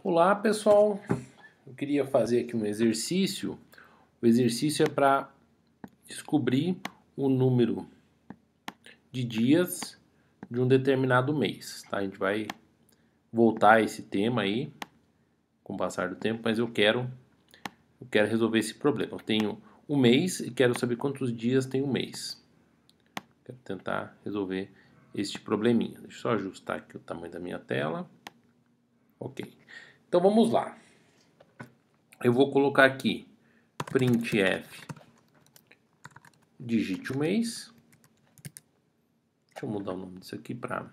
Olá pessoal, eu queria fazer aqui um exercício. O exercício é para descobrir o número de dias de um determinado mês, tá? A gente vai voltar a esse tema aí com o passar do tempo, mas eu quero resolver esse problema. Eu tenho um mês e quero saber quantos dias tem um mês. Quero tentar resolver este probleminha. Deixa eu só ajustar aqui o tamanho da minha tela. Ok. Então vamos lá. Eu vou colocar aqui printf digite o mês. Deixa eu mudar o nome disso aqui para...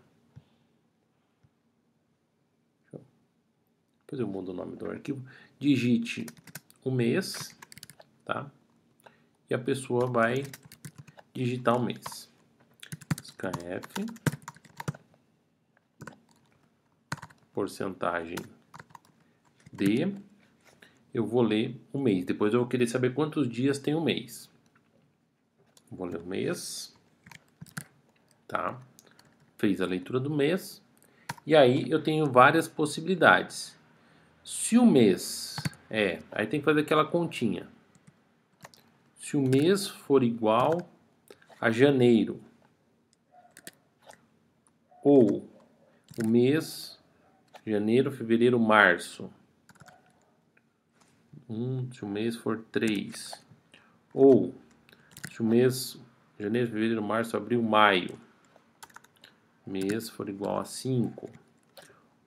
Depois eu mudo o nome do arquivo. Digite o mês, tá? E a pessoa vai digitar o mês. scanf porcentagem de... Eu vou ler o mês. Depois eu vou querer saber quantos dias tem o mês. Vou ler o mês. Tá? Fez a leitura do mês. E aí eu tenho várias possibilidades. Se o mês aí tem que fazer aquela continha. Se o mês for igual a janeiro, ou o mês janeiro, fevereiro, março, se o mês for 3, ou se o mês janeiro, fevereiro, março, abril, maio, mês for igual a 5,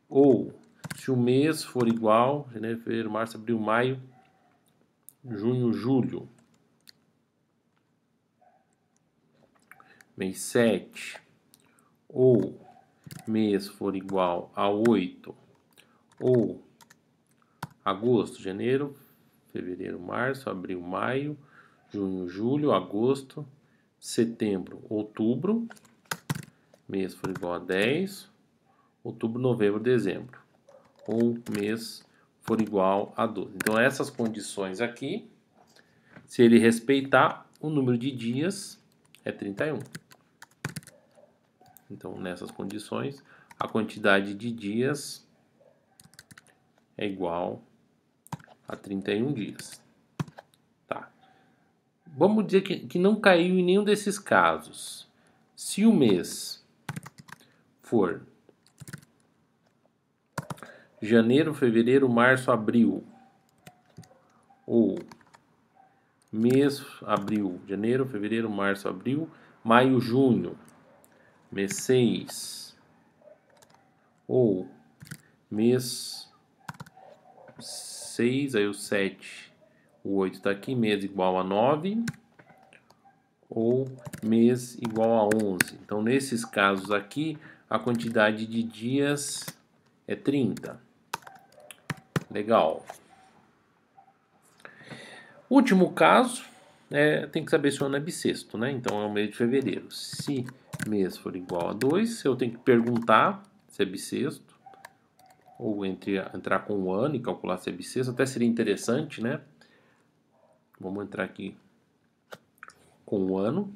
ou se o mês for igual janeiro, fevereiro, março, abril, maio, junho, julho, mês 7, ou mês for igual a 8, ou agosto, janeiro, fevereiro, março, abril, maio, junho, julho, agosto, setembro, outubro, mês for igual a 10, outubro, novembro, dezembro, ou mês for igual a 12. Então essas condições aqui, se ele respeitar, o número de dias é 31. Então nessas condições, a quantidade de dias é igual a 31 dias. Tá. Vamos dizer que não caiu em nenhum desses casos. Se o mês for janeiro, fevereiro, março, abril, ou mês abril, janeiro, fevereiro, março, abril, maio, junho, mês 6, ou mês 6, aí o 7, o 8 está aqui, mês igual a 9, ou mês igual a 11. Então, nesses casos aqui, a quantidade de dias é 30. Legal. Último caso, tem que saber se o ano é bissexto, né? Então, é o mês de fevereiro. Se mês for igual a 2, eu tenho que perguntar se é bissexto, ou entrar com o ano e calcular se é bissexto. Até seria interessante, né? Vamos entrar aqui com o ano.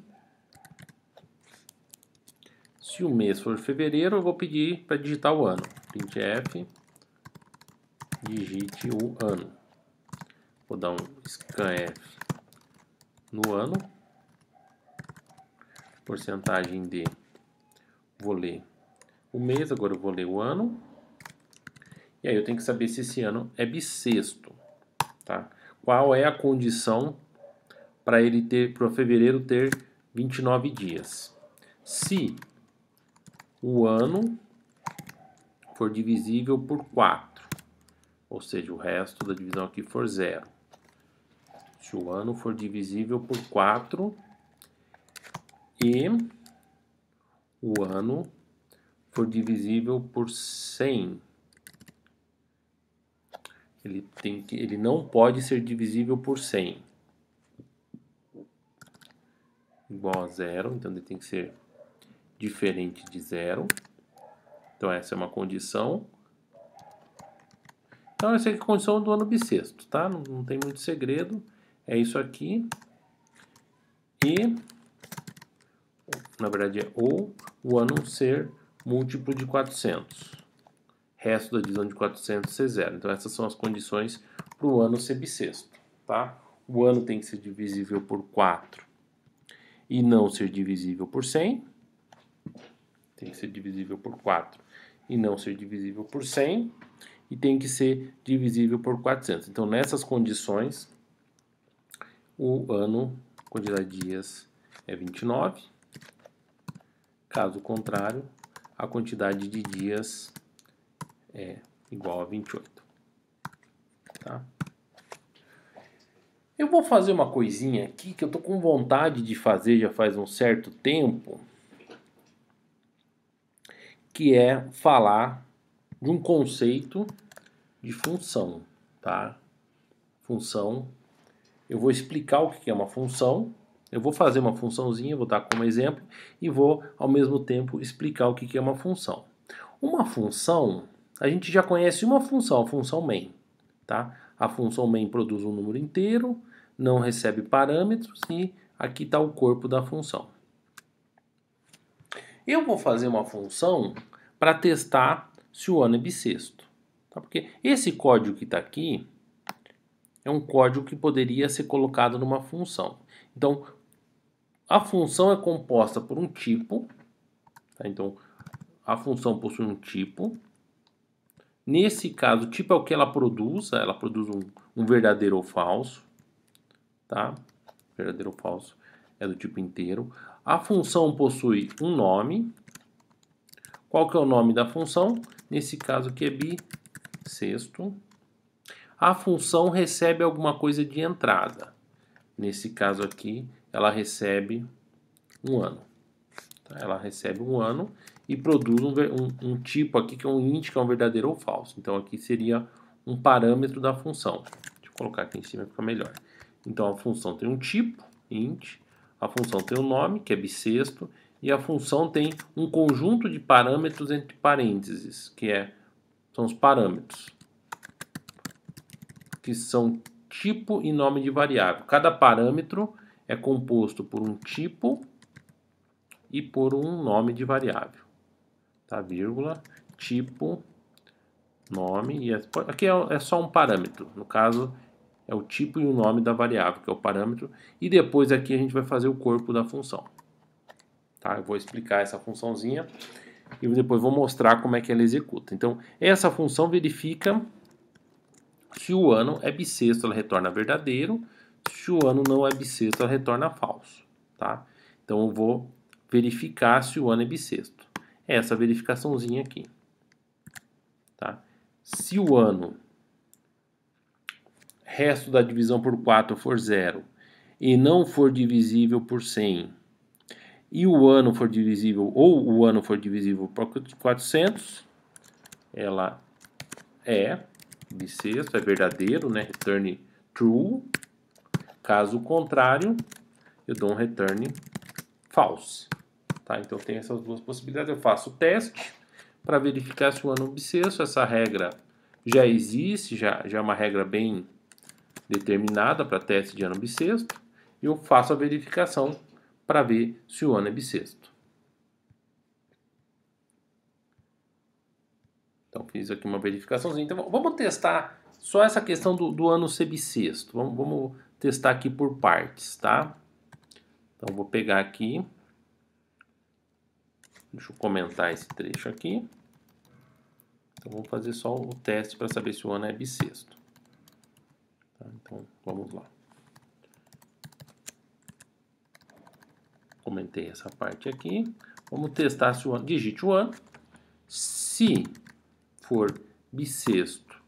Se o mês for fevereiro, eu vou pedir para digitar o ano. printf digite o ano. Vou dar um scanf no ano. Porcentagem de... Vou ler o mês, agora eu vou ler o ano. E aí eu tenho que saber se esse ano é bissexto. Tá? Qual é a condição para o fevereiro ter 29 dias? Se o ano for divisível por 4, ou seja, o resto da divisão aqui for 0. Se o ano for divisível por 4 e o ano for divisível por 100, ele não pode ser divisível por 100. Igual a 0, então ele tem que ser diferente de 0. Então essa é uma condição. Então essa é a condição do ano bissexto, tá? Não tem muito segredo. É isso aqui. E, na verdade, é ou o ano ser múltiplo de 400. resto da divisão de 400 ser zero. Então essas são as condições para o ano ser bissexto, tá? O ano tem que ser divisível por 4 e não ser divisível por 100. Tem que ser divisível por 4 e não ser divisível por 100. E tem que ser divisível por 400. Então, nessas condições, o ano, quantidade de dias é 29. Caso contrário, a quantidade de dias é igual a 28. Tá? Eu vou fazer uma coisinha aqui que eu tô com vontade de fazer já faz um certo tempo, que é falar de um conceito de função, tá? Função. Eu vou explicar o que é uma função. Eu vou fazer uma funçãozinha, vou dar como exemplo, e vou, ao mesmo tempo, explicar o que é uma função. Uma função, a gente já conhece uma função, a função main. Tá? A função main produz um número inteiro, não recebe parâmetros, e aqui está o corpo da função. Eu vou fazer uma função para testar se o ano é bissexto. Tá? Porque esse código que está aqui é um código que poderia ser colocado numa função. Então, a função é composta por um tipo. Tá? Então, a função possui um tipo. Nesse caso, o tipo é o que ela produz um verdadeiro ou falso. Tá? Verdadeiro ou falso é do tipo inteiro. A função possui um nome. Qual que é o nome da função? Nesse caso aqui é bissexto. A função recebe alguma coisa de entrada. Nesse caso aqui, ela recebe um ano. Tá? Ela recebe um ano e produz um tipo aqui que é um int, que é um verdadeiro ou falso. Então aqui seria um parâmetro da função. Deixa eu colocar aqui em cima para ficar melhor. Então a função tem um tipo, int, a função tem um nome, que é bissexto, e a função tem um conjunto de parâmetros entre parênteses, são os parâmetros, que são tipo e nome de variável. Cada parâmetro é composto por um tipo e por um nome de variável. Tá? Vírgula, tipo, nome, e aqui é só um parâmetro. No caso, é o tipo e o nome da variável, que é o parâmetro. E depois aqui a gente vai fazer o corpo da função. Tá? Eu vou explicar essa funçãozinha e depois vou mostrar como é que ela executa. Então, essa função verifica se o ano é bissexto, ela retorna verdadeiro. Se o ano não é bissexto, ela retorna falso. Tá? Então, eu vou verificar se o ano é bissexto. É essa verificaçãozinha aqui. Tá? Se o ano, resto da divisão por 4 for 0 e não for divisível por 100, e o ano for divisível, ou o ano for divisível por 400, ela é bissexto, é verdadeiro, né? Return true. Caso contrário, eu dou um return false. Tá? Então tem essas duas possibilidades. Eu faço o teste para verificar se o ano é bissexto. Essa regra já existe, já é uma regra bem determinada para teste de ano bissexto. E eu faço a verificação para ver se o ano é bissexto. Então fiz aqui uma verificaçãozinha. Então vamos testar só essa questão do ano ser bissexto. Vamos testar aqui por partes, tá? Então vou pegar aqui. Deixa eu comentar esse trecho aqui. Então vamos fazer só o teste para saber se o ano é bissexto. Tá? Então vamos lá. Comentei essa parte aqui. Vamos testar se o ano. Digite o ano. Se for bissexto,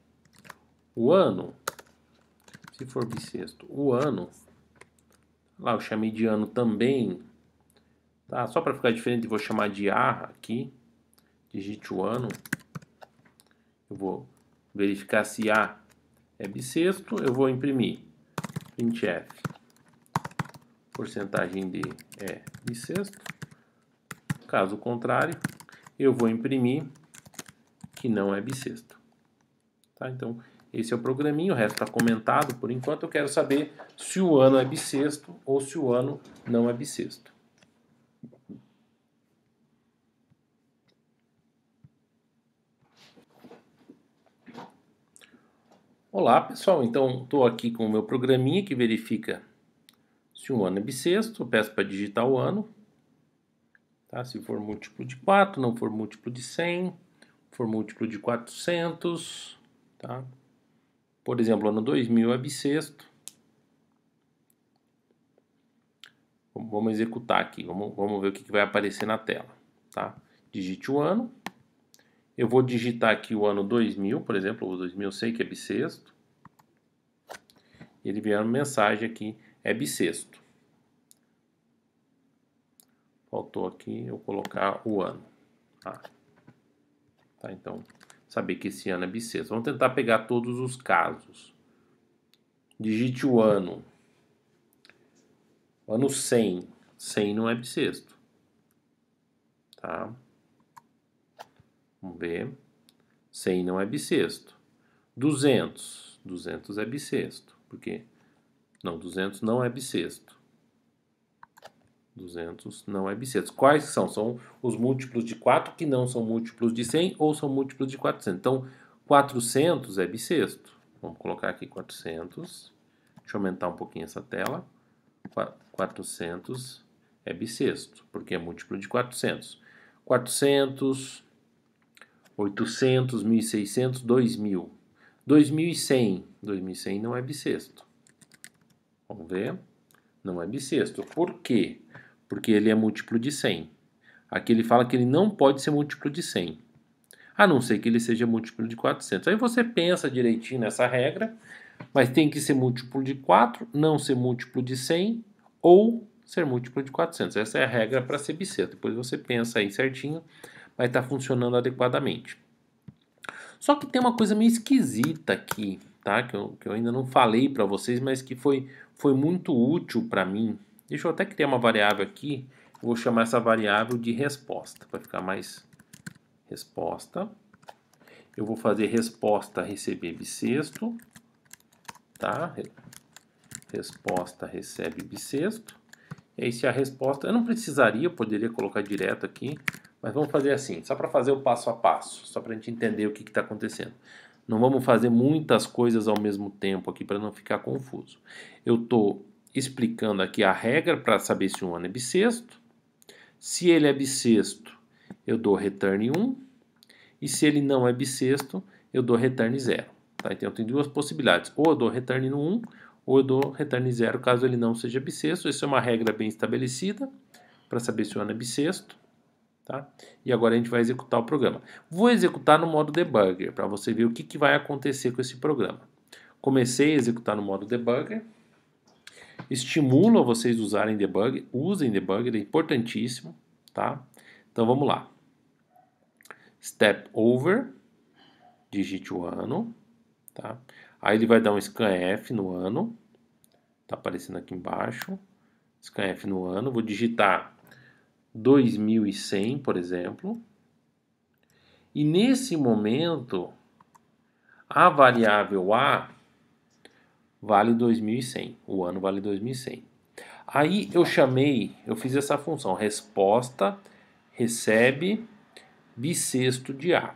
o ano. Se for bissexto, o ano. Lá eu chamei de ano também. Tá? Só para ficar diferente, eu vou chamar de A aqui. Digite o ano. Eu vou verificar se A é bissexto. Eu vou imprimir printf. Porcentagem de é bissexto. Caso contrário, eu vou imprimir que não é bissexto. Tá? Então, esse é o programinho, o resto está comentado. Por enquanto, eu quero saber se o ano é bissexto ou se o ano não é bissexto. Olá pessoal, então estou aqui com o meu programinha que verifica se um ano é bissexto. Eu peço para digitar o ano, tá? Se for múltiplo de 4, não for múltiplo de 100, for múltiplo de 400, tá? Por exemplo, ano 2000 é bissexto. Vamos executar aqui, vamos ver o que vai aparecer na tela, tá? Digite o ano. Eu vou digitar aqui o ano 2000, por exemplo, o 2000 eu sei que é bissexto. E ele vier uma mensagem aqui, é bissexto. Faltou aqui eu colocar o ano. Tá, então, saber que esse ano é bissexto. Vamos tentar pegar todos os casos. Digite o ano. Ano 100. 100 não é bissexto. Tá? Vamos ver. 100 não é bissexto. 200. 200 é bissexto. Por quê? Não, 200 não é bissexto. 200 não é bissexto. Quais são? São os múltiplos de 4 que não são múltiplos de 100 ou são múltiplos de 400. Então, 400 é bissexto. Vamos colocar aqui 400. Deixa eu aumentar um pouquinho essa tela. 400 é bissexto, porque é múltiplo de 400. 400, 800, 1600, 2000. 2100. 2100 não é bissexto. Vamos ver. Não é bissexto. Por quê? Porque ele é múltiplo de 100. Aqui ele fala que ele não pode ser múltiplo de 100, a não ser que ele seja múltiplo de 400. Aí você pensa direitinho nessa regra, mas tem que ser múltiplo de 4, não ser múltiplo de 100 ou ser múltiplo de 400. Essa é a regra para ser bissexto. Depois você pensa aí certinho, vai estar funcionando adequadamente. Só que tem uma coisa meio esquisita aqui, tá? Que eu ainda não falei para vocês, mas que foi muito útil para mim. Deixa eu até criar uma variável aqui. Eu vou chamar essa variável de resposta, para ficar mais resposta. Eu vou fazer resposta receber bissexto, tá? Resposta recebe bissexto. E aí se a resposta, eu não precisaria, eu poderia colocar direto aqui, mas vamos fazer assim, só para fazer o passo a passo, só para a gente entender o que está acontecendo. Não vamos fazer muitas coisas ao mesmo tempo aqui para não ficar confuso. Eu estou explicando aqui a regra para saber se um ano é bissexto. Se ele é bissexto, eu dou return 1. E se ele não é bissexto, eu dou return 0. Tá? Então eu tenho duas possibilidades. Ou eu dou return no 1, ou eu dou return 0 caso ele não seja bissexto. Isso é uma regra bem estabelecida para saber se o ano é bissexto. Tá? E agora a gente vai executar o programa. Vou executar no modo debugger, para você ver o que vai acontecer com esse programa. Comecei a executar no modo debugger. Estimulo a vocês usarem debugger. Usem debugger, é importantíssimo. Tá? Então vamos lá. Step over. Digite o ano. Tá? Aí ele vai dar um scanf no ano. Está aparecendo aqui embaixo. Scanf no ano. Vou digitar 2100, por exemplo. E nesse momento, a variável A vale 2100. O ano vale 2100. Aí eu fiz essa função. Resposta recebe bissexto de A.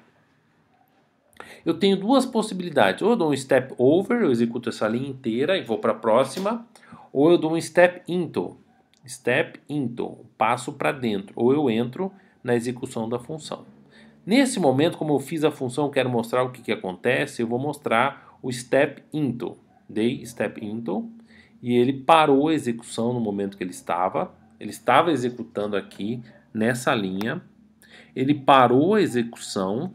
Eu tenho duas possibilidades. Ou eu dou um step over, eu executo essa linha inteira e vou para a próxima. Ou eu dou um step into. Step into, passo para dentro. Ou eu entro na execução da função. Nesse momento, como eu fiz a função, quero mostrar o que acontece, eu vou mostrar o step into. Dei step into e ele parou a execução no momento que ele estava. Ele estava executando aqui nessa linha. Ele parou a execução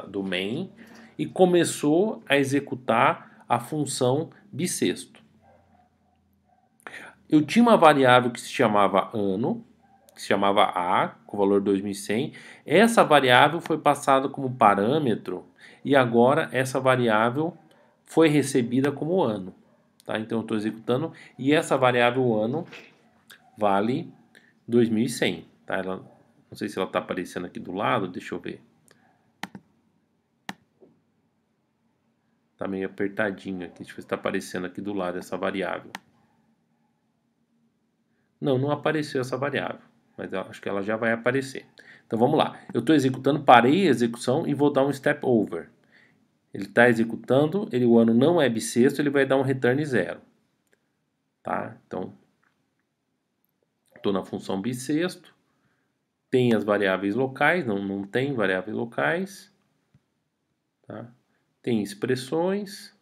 do main e começou a executar a função bissexto. Eu tinha uma variável que se chamava ano, que se chamava A, com o valor 2100. Essa variável foi passada como parâmetro e agora essa variável foi recebida como ano. Tá? Então eu estou executando e essa variável ano vale 2100. Tá? Não sei se ela está aparecendo aqui do lado, deixa eu ver. Tá meio apertadinho aqui. Deixa eu ver se está aparecendo aqui do lado essa variável. Não apareceu essa variável. Mas eu acho que ela já vai aparecer. Então vamos lá. Eu estou executando, parei a execução e vou dar um step over. Ele está executando, o ano não é bissexto, ele vai dar um return 0. Tá? Então, estou na função bissexto. Tem as variáveis locais, não tem variáveis locais. Tá? Tem expressões,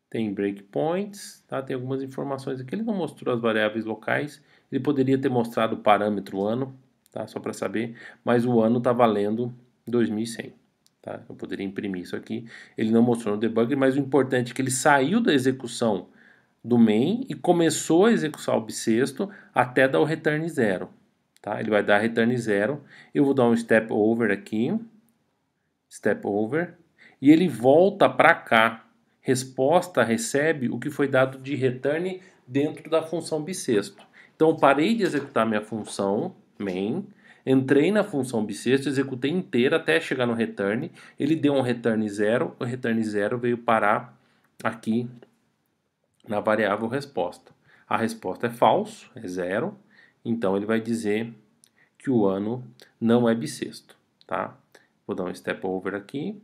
tem breakpoints, tá? Tem algumas informações aqui. Ele não mostrou as variáveis locais. Ele poderia ter mostrado o parâmetro ano, tá? Só para saber, mas o ano está valendo 2100. Tá? Eu poderia imprimir isso aqui. Ele não mostrou no debugger, mas o importante é que ele saiu da execução do main e começou a executar o bissexto até dar o return 0. Tá? Ele vai dar return 0. Eu vou dar um step over aqui. Step over. E ele volta para cá. Resposta recebe o que foi dado de return dentro da função bissexto. Então, eu parei de executar minha função main, entrei na função bissexto, executei inteira até chegar no return. Ele deu um return 0, o return 0 veio parar aqui na variável resposta. A resposta é falso, é 0, então ele vai dizer que o ano não é bissexto. Tá? Vou dar um step over aqui,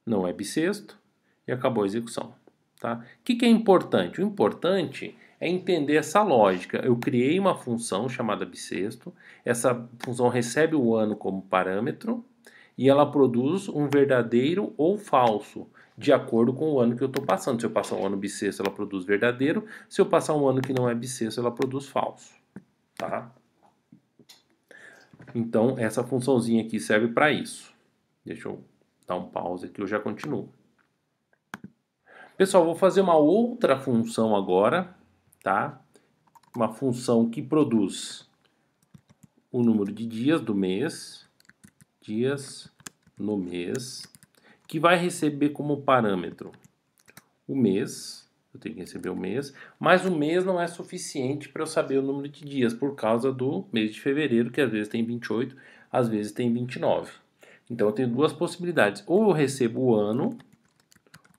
não é bissexto, e acabou a execução. Tá? O que é importante? O importante é entender essa lógica. Eu criei uma função chamada bissexto, essa função recebe o ano como parâmetro, e ela produz um verdadeiro ou falso, de acordo com o ano que eu estou passando. Se eu passar um ano bissexto, ela produz verdadeiro. Se eu passar um ano que não é bissexto, ela produz falso. Tá? Então, essa funçãozinha aqui serve para isso. Deixa eu dar um pause aqui, eu já continuo. Pessoal, vou fazer uma outra função agora, tá? Uma função que produz o número de dias do mês, dias no mês, que vai receber como parâmetro o mês, eu tenho que receber o mês, mas o mês não é suficiente para eu saber o número de dias, por causa do mês de fevereiro, que às vezes tem 28, às vezes tem 29. Então eu tenho duas possibilidades, ou eu recebo o ano,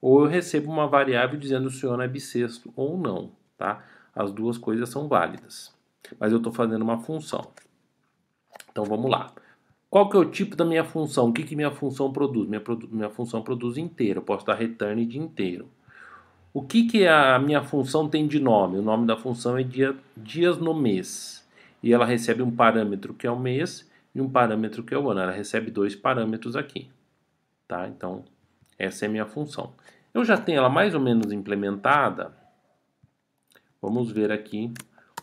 ou eu recebo uma variável dizendo se o ano é bissexto ou não, tá? As duas coisas são válidas. Mas eu estou fazendo uma função. Então vamos lá. Qual que é o tipo da minha função? O que minha função produz? Minha função produz inteiro. Eu posso dar return de inteiro. O que a minha função tem de nome? O nome da função é dias no mês. E ela recebe um parâmetro que é o mês e um parâmetro que é o ano. Ela recebe dois parâmetros aqui. Tá? Então, essa é a minha função. Eu já tenho ela mais ou menos implementada. Vamos ver aqui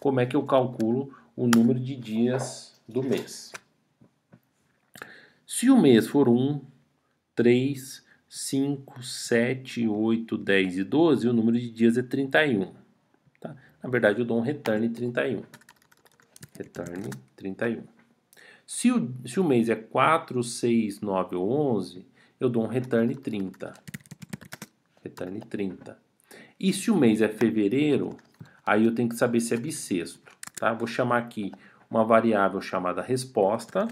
como é que eu calculo o número de dias do mês. Se o mês for 1, 3, 5, 7, 8, 10 e 12, o número de dias é 31. Tá? Na verdade, eu dou um return 31. Return 31. Se o mês é 4, 6, 9 ou 11, eu dou um return 30. Return 30. E se o mês é fevereiro, aí eu tenho que saber se é bissexto. Tá? Vou chamar aqui uma variável chamada resposta.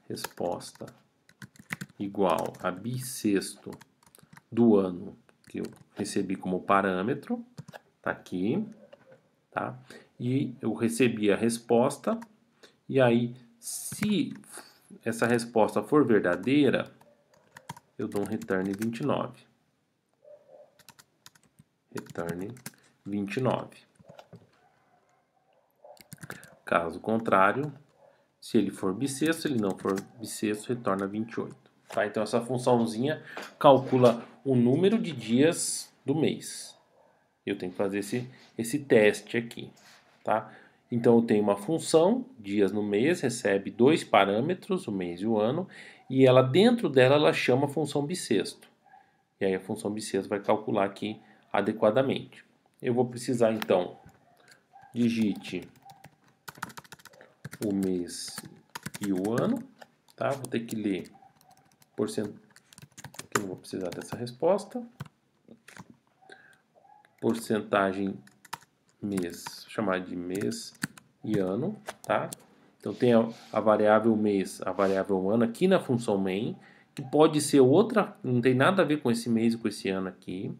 Resposta igual a bissexto do ano que eu recebi como parâmetro. Tá aqui. Tá? E eu recebi a resposta. E aí, se essa resposta for verdadeira, eu dou um return 29. Return 29. Caso contrário, se ele for bissexto, se ele não for bissexto, retorna 28. Tá? Então essa funçãozinha calcula o número de dias do mês. Eu tenho que fazer esse teste aqui. Tá? Então eu tenho uma função, dias no mês, recebe dois parâmetros, o mês e o ano, e ela dentro dela ela chama a função bissexto. E aí a função bissexto vai calcular aqui adequadamente. Eu vou precisar então, digite o mês e o ano, tá? Vou ter que ler porcentagem, aqui não vou precisar dessa resposta. Porcentagem mês, vou chamar de mês e ano, tá? Então tem a variável mês, a variável ano aqui na função main, que pode ser outra, não tem nada a ver com esse mês e com esse ano aqui,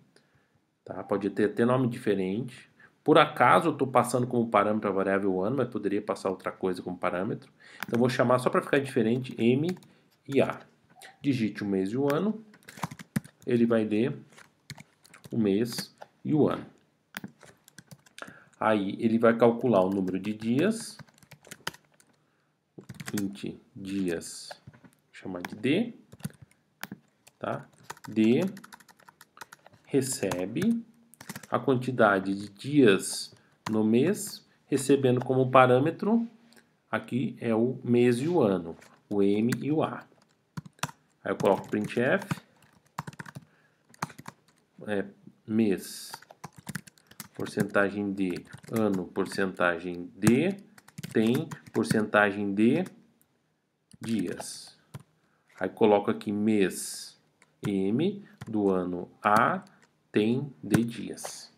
tá? Pode ter até nome diferente. Por acaso eu estou passando como parâmetro a variável ano, mas poderia passar outra coisa como parâmetro. Então vou chamar, só para ficar diferente, M e A. Digite o mês e o ano. ele vai ler o mês e o ano. Aí ele vai calcular o número de dias, int dias, vou chamar de D, tá? D recebe a quantidade de dias no mês, recebendo como parâmetro, aqui é o mês e o ano, o M e o A. Aí eu coloco printf, mês, porcentagem D, ano, porcentagem D, tem porcentagem de dias. Aí coloco aqui mês M do ano A tem de dias.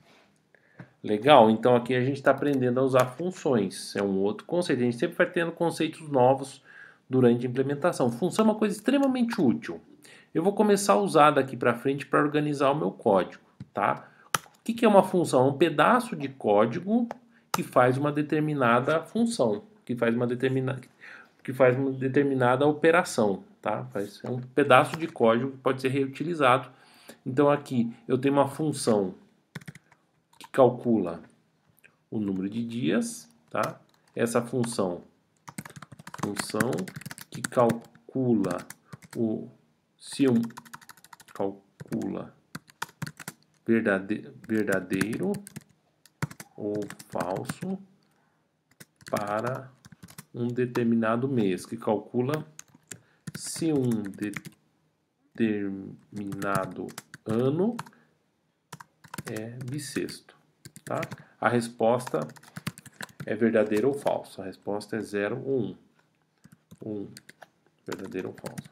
Legal, então aqui a gente está aprendendo a usar funções. É um outro conceito. A gente sempre vai tendo conceitos novos durante a implementação. Função é uma coisa extremamente útil. Eu vou começar a usar daqui para frente para organizar o meu código, tá? O que é uma função? É um pedaço de código que faz uma determinada função, que faz uma determinada operação, tá? É um pedaço de código que pode ser reutilizado. Então aqui eu tenho uma função que calcula o número de dias, tá? Essa função que calcula calcula verdadeiro ou falso para um determinado mês, que calcula se um determinado ano é bissexto, tá? A resposta é verdadeiro ou falso. A resposta é 0 ou 1. Verdadeiro ou falso.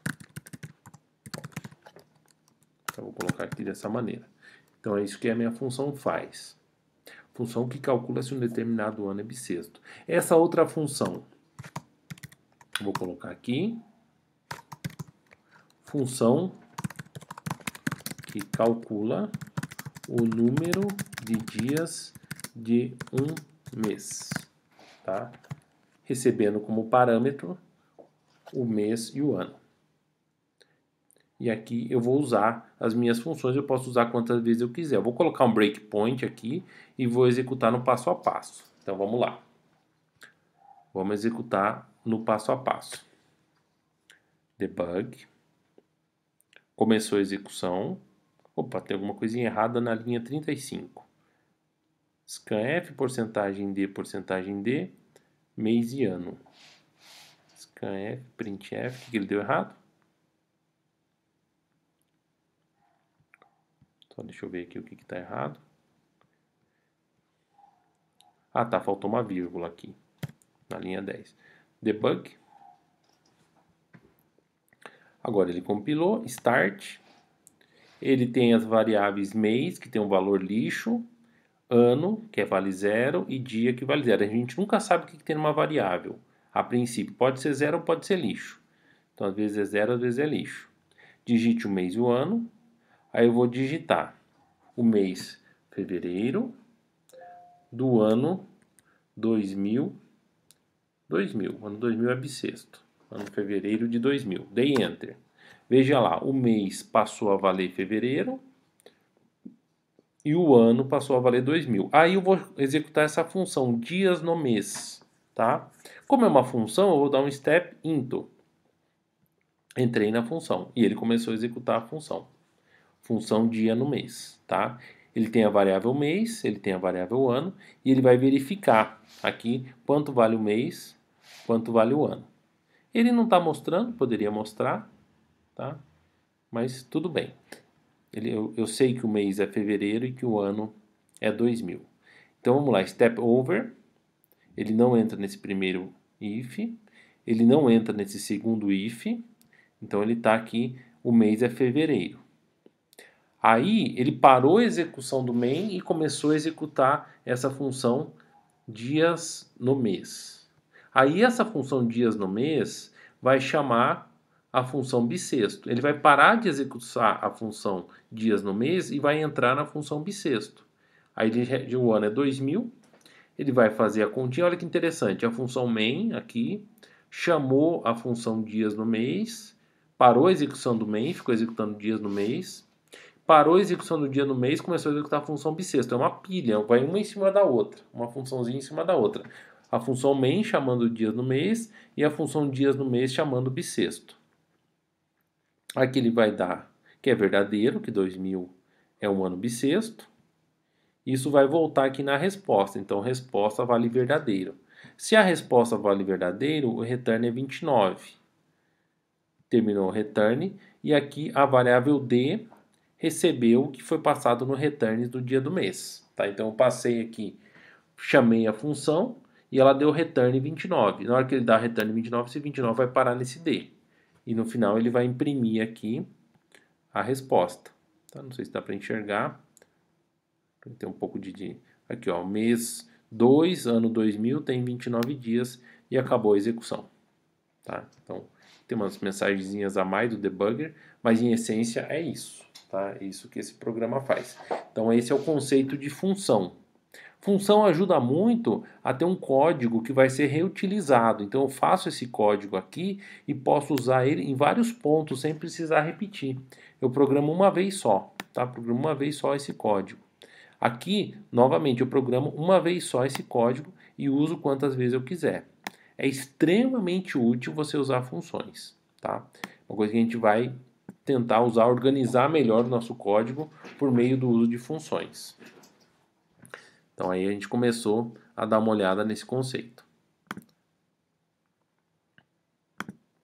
Então, vou colocar aqui dessa maneira. Então, é isso que a minha função faz. Função que calcula se um determinado ano é bissexto. Essa outra função, vou colocar aqui. Função que calcula o número de dias de um mês, tá? Recebendo como parâmetro o mês e o ano. E aqui eu vou usar as minhas funções, eu posso usar quantas vezes eu quiser. Eu vou colocar um breakpoint aqui e vou executar no passo a passo. Então vamos lá. Vamos executar no passo a passo. Debug. Começou a execução. Opa, tem alguma coisinha errada na linha 35. Scanf, porcentagem D, mês e ano. Scanf, printf, o que ele deu errado? Só deixa eu ver aqui o que está errado. Ah, tá, faltou uma vírgula aqui, na linha 10. Debug. Agora ele compilou, start. Ele tem as variáveis mês, que tem um valor lixo, ano, que vale 0, e dia, que vale 0. A gente nunca sabe o que tem numa variável. A princípio, pode ser 0 ou pode ser lixo. Então, às vezes é 0, às vezes é lixo. Digite o mês e o ano. Aí eu vou digitar o mês fevereiro do ano 2000. Ano 2000 é bissexto. Ano fevereiro de 2000. Dei Enter. Veja lá, o mês passou a valer fevereiro e o ano passou a valer 2000. Aí eu vou executar essa função, dias no mês, tá? Como é uma função, eu vou dar um step into. Entrei na função e ele começou a executar a função. Função dia no mês, tá? Ele tem a variável mês, ele tem a variável ano e ele vai verificar aqui quanto vale o mês, quanto vale o ano. Ele não está mostrando, poderia mostrar, tá? Mas tudo bem. Eu sei que o mês é fevereiro e que o ano é 2000. Então vamos lá, step over. Ele não entra nesse primeiro if, ele não entra nesse segundo if. Então ele está aqui, o mês é fevereiro. Aí ele parou a execução do main e começou a executar essa função dias no mês. Aí essa função dias no mês vai chamar a função bissexto. Ele vai parar de executar a função dias no mês e vai entrar na função bissexto. Aí o ano é 2000, ele vai fazer a continha. Olha que interessante, a função main aqui chamou a função dias no mês, parou a execução do main, ficou executando dias no mês, parou a execução do dia no mês, começou a executar a função bissexto. É uma pilha, vai uma em cima da outra, uma funçãozinha em cima da outra. A função main chamando dias no mês e a função dias no mês chamando bissexto. Aqui ele vai dar que é verdadeiro, que 2000 é um ano bissexto. Isso vai voltar aqui na resposta, então resposta vale verdadeiro. Se a resposta vale verdadeiro, o return é 29. Terminou o return e aqui a variável D recebeu o que foi passado no return do dia do mês. Tá? Então eu passei aqui, chamei a função e ela deu return 29. Na hora que ele dá return 29, esse 29 vai parar nesse D. E no final ele vai imprimir aqui a resposta. Tá? Não sei se dá para enxergar. Tem um pouco de... Aqui, ó, mês 2, ano 2000, tem 29 dias e acabou a execução. Tá? Então, tem umas mensagenzinhas a mais do debugger, mas em essência é isso. Tá? É isso que esse programa faz. Então, esse é o conceito de função. Função ajuda muito a ter um código que vai ser reutilizado. Então, eu faço esse código aqui e posso usar ele em vários pontos sem precisar repetir. Eu programo uma vez só. Tá? Programo uma vez só esse código. Aqui, novamente, eu programo uma vez só esse código e uso quantas vezes eu quiser. É extremamente útil você usar funções, tá? Uma coisa que a gente vai tentar usar, organizar melhor o nosso código por meio do uso de funções. Então aí a gente começou a dar uma olhada nesse conceito.